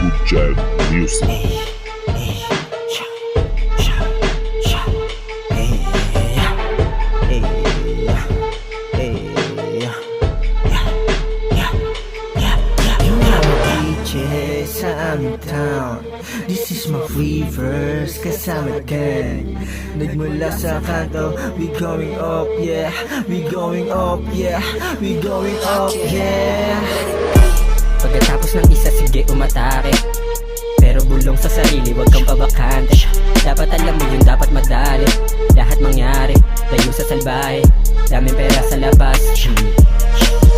Good Jab Music. Sa aming town, this is my free verse, kasama gang. Nagmula sa kanto, we going up, yeah. We going up, yeah. We going up, yeah. Pagkatapos ng isa, sige umatake. Pero bulong sa sarili, wag kang pabakante. Dapat alam mo yun, dapat madali. Lahat mangyari, tayo sa salbahe. Daming pera sa labas.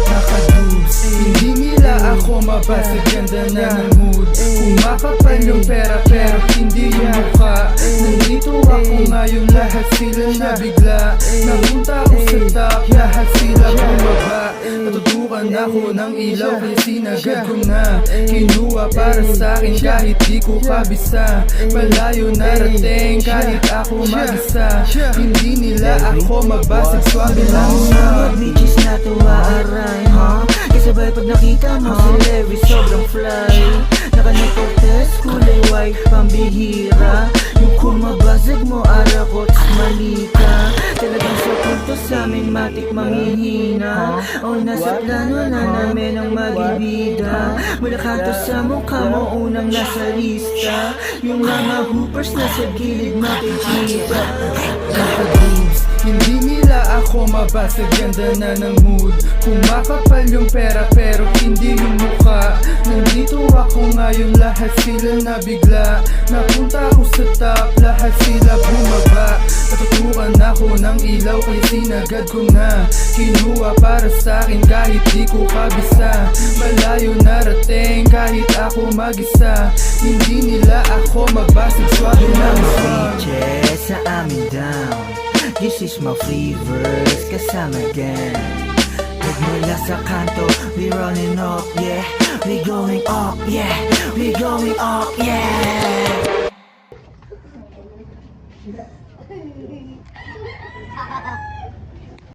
Nakadubs, hindi nila ako mabasa, ganda na ng mood. Kumakapal yung pera pero hindi yung mukha. Nandito ako ngayon, lahat sila nabigla. Napunta ako sa top, lahat sila bumaba. Natutukan ako ng ilaw kaya sinagad ko na. Kinuha para sa'kin kahit di ko kabisa. Malayo narating kahit ako mag-isa. Hindi nila ako mabasag, swabe lang Mga bitches na tuwaaray, ha? Kasabay pag nakita mo si Levi sobrang fly. Naka-nagpo-test, kulay white, pambihira. Yung kumabasag mo, ara ko, tas mali ka. Talagang sa punto sa amin, matik manghihina. O nasa plano na namin ang magibida. Mula kanto sa mukha mo, unang nasa lista. Yung mga hoopers na sa gilid makikita. Nakadubs, hindi nila ako mabasa, ganda na ng mood. Kumakapal yung pera pero hindi yung mukha. Nandito ako ngayon, lahat sila nabigla. Napunta ako sa top, lahat sila bumaba. Natutukan ako ng ilaw kaya sinagad ko na. Kinuha para sa'kin kahit di ko kabisa. Malayo narating kahit ako mag-isa. Hindi nila ako mabasag, swabe lang Bitches sa amin down, this is my free verse, kasama gang. Nagmula sa kanto, we running up, yeah. We going up, yeah. We going up, yeah.